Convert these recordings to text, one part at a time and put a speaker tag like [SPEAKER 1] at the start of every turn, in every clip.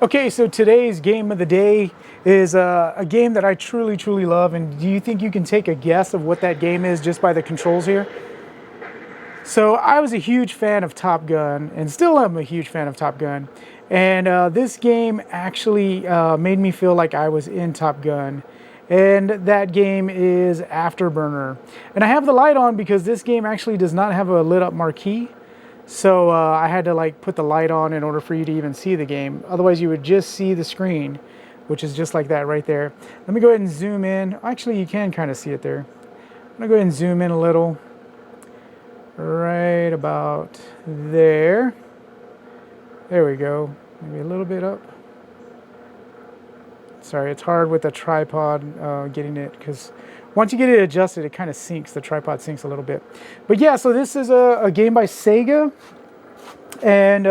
[SPEAKER 1] Okay, so today's game of the day is a game that I truly love. And do you think you can take a guess of what that game is just by the controls here? So I was a huge fan of Top Gun, and still am a huge fan of Top Gun. And this game actually made me feel like I was in Top Gun. And that game is Afterburner. And I have the light on because this game actually does not have a lit up marquee. So I had to like put the light on in order for you to even see the game. Otherwise you would just see the screen, which is just like that right there. Let me go ahead and zoom in. Actually, you can kind of see it there. I'm gonna go ahead and zoom in a little. Right about there. There we go. Maybe a little bit up. Sorry, it's hard with the tripod getting it, because once you get it adjusted, it kind of sinks. The tripod sinks a little bit. But yeah, so this is a game by Sega. And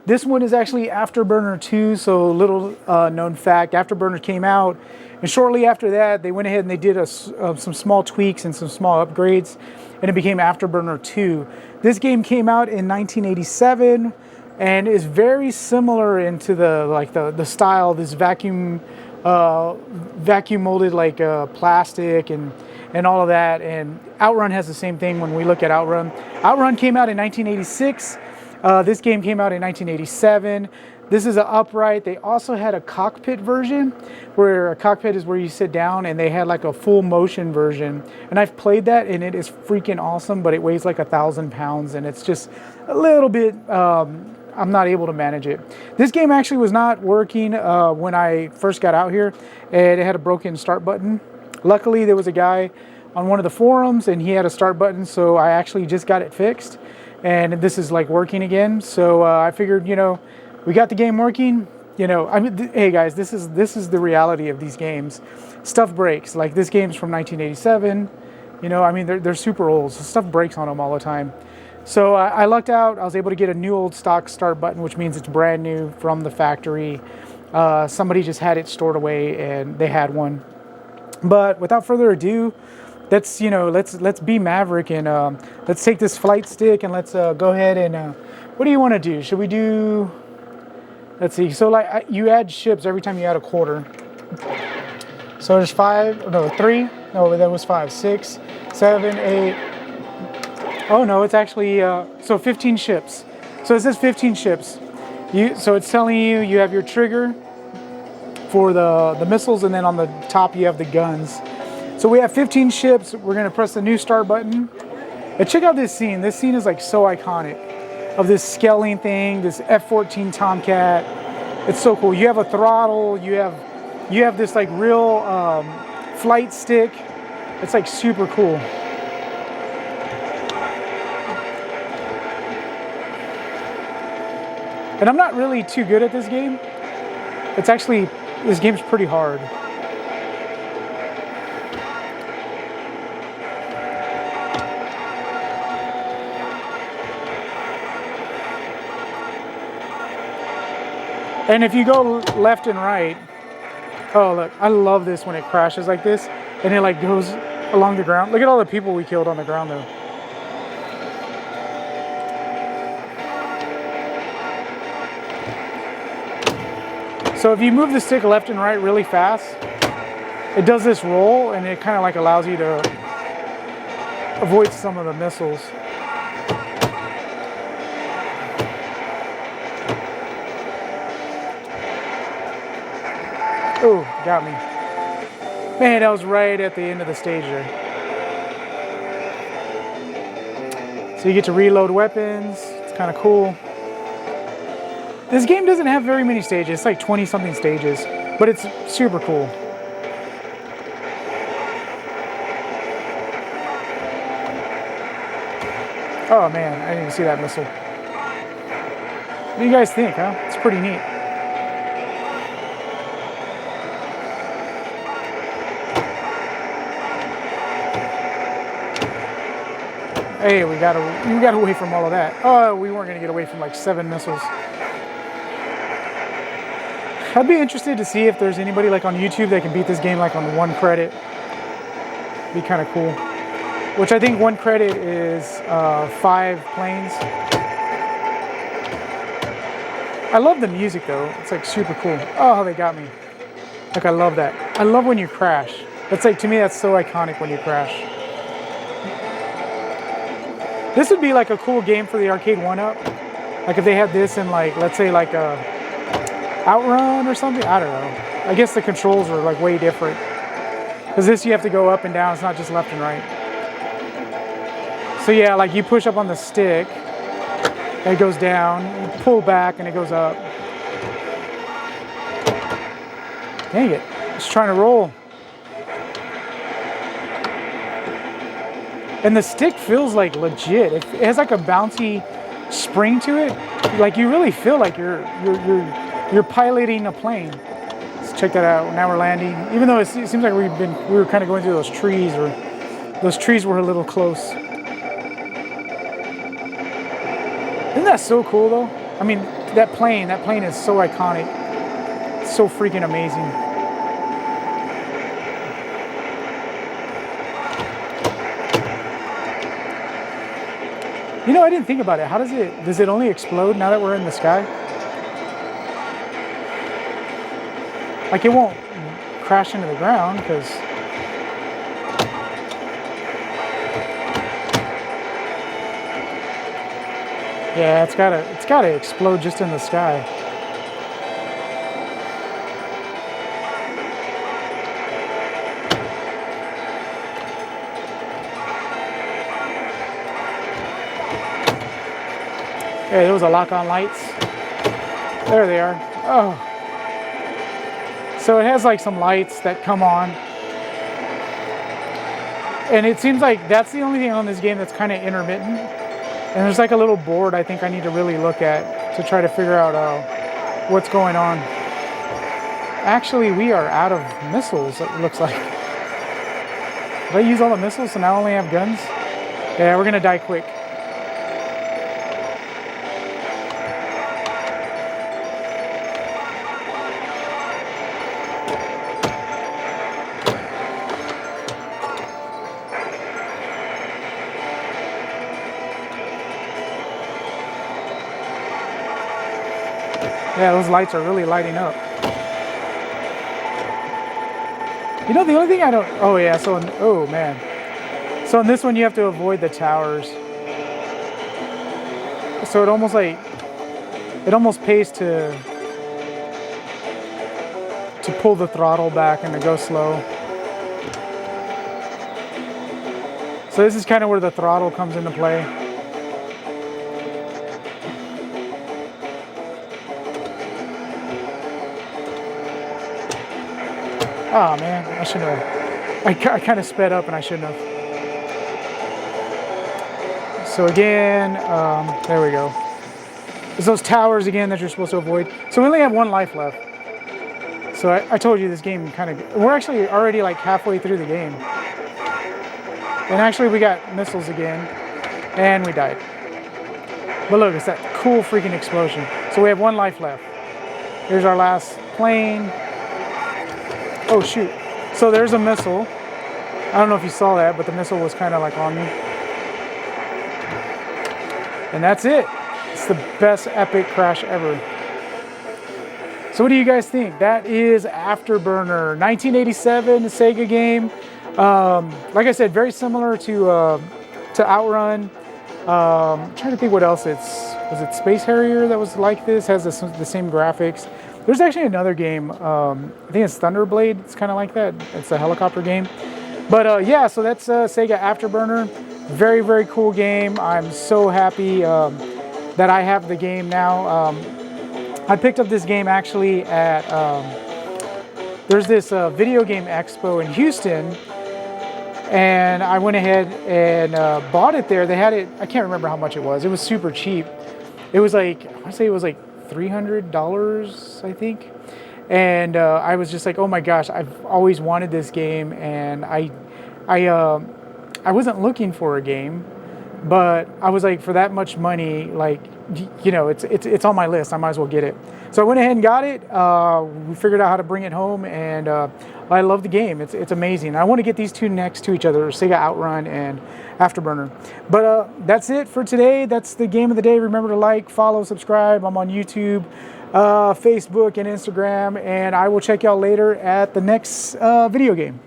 [SPEAKER 1] this one is actually Afterburner 2. So little known fact, Afterburner came out. And shortly after that, they went ahead and they did some small tweaks and some small upgrades. And it became Afterburner 2. This game came out in 1987. And is very similar into the style, this vacuum molded like plastic and all of that. And Outrun has the same thing. When we look at Outrun came out in 1986. This game came out in 1987. This is an upright. They also had a cockpit version, where a cockpit is where you sit down, and they had like a full motion version. And I've played that, and it is freaking awesome, but it weighs like 1,000 pounds, and it's just a little bit, I'm not able to manage it. This game actually was not working when I first got out here, and it had a broken start button. Luckily, there was a guy on one of the forums, and he had a start button, so I actually just got it fixed, and this is like working again. So I figured, we got the game working. I mean, hey guys, this is the reality of these games. Stuff breaks. Like this game's from 1987. I mean, they're super old, so stuff breaks on them all the time. So I lucked out. I was able to get a new old stock start button, which means it's brand new from the factory. Somebody just had it stored away, and they had one. But without further ado, let's be Maverick, and let's take this flight stick, and let's go ahead and what do you want to do? Should we do? Let's see. So like you add ships every time you add a quarter. So there's 3. No, that was 5, 6, 7, 8. Oh no, it's actually so 15 ships. So it says 15 ships. So it's telling you have your trigger for the missiles, and then on the top you have the guns. So we have 15 ships. We're gonna press the new start button. And check out this scene. This scene is like so iconic, of this scaling thing, this F-14 Tomcat. It's so cool. You have a throttle. You have this like real flight stick. It's like super cool. And I'm not really too good at this game. This game's pretty hard. And if you go left and right, oh look, I love this when it crashes like this, and it like goes along the ground. Look at all the people we killed on the ground though. So if you move the stick left and right really fast, it does this roll, and it kind of like allows you to avoid some of the missiles. Oh, got me. Man, that was right at the end of the stage there. So you get to reload weapons. It's kind of cool. This game doesn't have very many stages. It's like 20-something stages, but it's super cool. Oh man, I didn't even see that missile. What do you guys think, huh? It's pretty neat. Hey, we got away from all of that. Oh, we weren't gonna get away from like 7 missiles. I'd be interested to see if there's anybody like on YouTube that can beat this game like on 1 credit. Be kind of cool. Which I think 1 credit is 5 planes. I love the music though. It's like super cool. Oh, they got me. Like I love that. I love when you crash. That's like, to me, that's so iconic when you crash. This would be like a cool game for the arcade 1-up. Like if they had this in like, let's say like a Outrun or something. I don't know. I guess the controls are like way different. Because this you have to go up and down. It's not just left and right. So yeah, like you push up on the stick. And it goes down. You pull back and it goes up. Dang it. It's trying to roll. And the stick feels like legit. It has like a bouncy spring to it. Like you really feel like you're piloting a plane. Let's check that out. Now we're landing. Even though it seems like we were kind of going through those trees, or those trees were a little close. Isn't that so cool though? I mean, that plane is so iconic. It's so freaking amazing. You know, I didn't think about it. How does it only explode now that we're in the sky? Like it won't crash into the ground because yeah, it's gotta explode just in the sky. Okay, there was a lock-on lights. There they are. Oh. So it has like some lights that come on. And it seems like that's the only thing on this game that's kind of intermittent. And there's like a little board I think I need to really look at to try to figure out what's going on. Actually, we are out of missiles, it looks like. Did I use all the missiles so now I only have guns? Yeah, we're gonna die quick. Yeah, those lights are really lighting up. You know, the only thing I don't... Oh, yeah, so... Oh, man. So in this one, you have to avoid the towers. So it almost like... It almost pays to pull the throttle back and to go slow. So this is kind of where the throttle comes into play. Oh man, I shouldn't have. I kind of sped up and I shouldn't have. So again, there we go. There's those towers again that you're supposed to avoid. So we only have one life left. So I told you this game kind of, we're actually already like halfway through the game. And actually we got missiles again and we died. But look, it's that cool freaking explosion. So we have one life left. Here's our last plane. Oh shoot. So there's a missile. I don't know if you saw that, but the missile was kind of like on me. And that's it. It's the best epic crash ever. So what do you guys think? That is Afterburner, 1987 Sega game. Like I said, very similar to Outrun. I'm trying to think what else was it Space Harrier that was like this? Has the same graphics. There's actually another game, I think it's Thunderblade, it's kind of like that. It's a helicopter game. But yeah, so that's Sega Afterburner. Very, very cool game. I'm so happy that I have the game now. I picked up this game actually at, there's this video game expo in Houston, and I went ahead and bought it there. They had it, I can't remember how much it was. It was super cheap. It was like, I want to say it was like $300, I think. And I was just like, oh my gosh, I've always wanted this game, and I wasn't looking for a game, but I was like, for that much money, like, you know, it's on my list. I might as well get it. So I went ahead and got it. We figured out how to bring it home, and I love the game. It's amazing. I want to get these two next to each other, Sega Outrun and Afterburner. But that's it for today. That's the game of the day. Remember to like, follow, subscribe. I'm on YouTube. Facebook, and Instagram. And I will check y'all later at the next video game.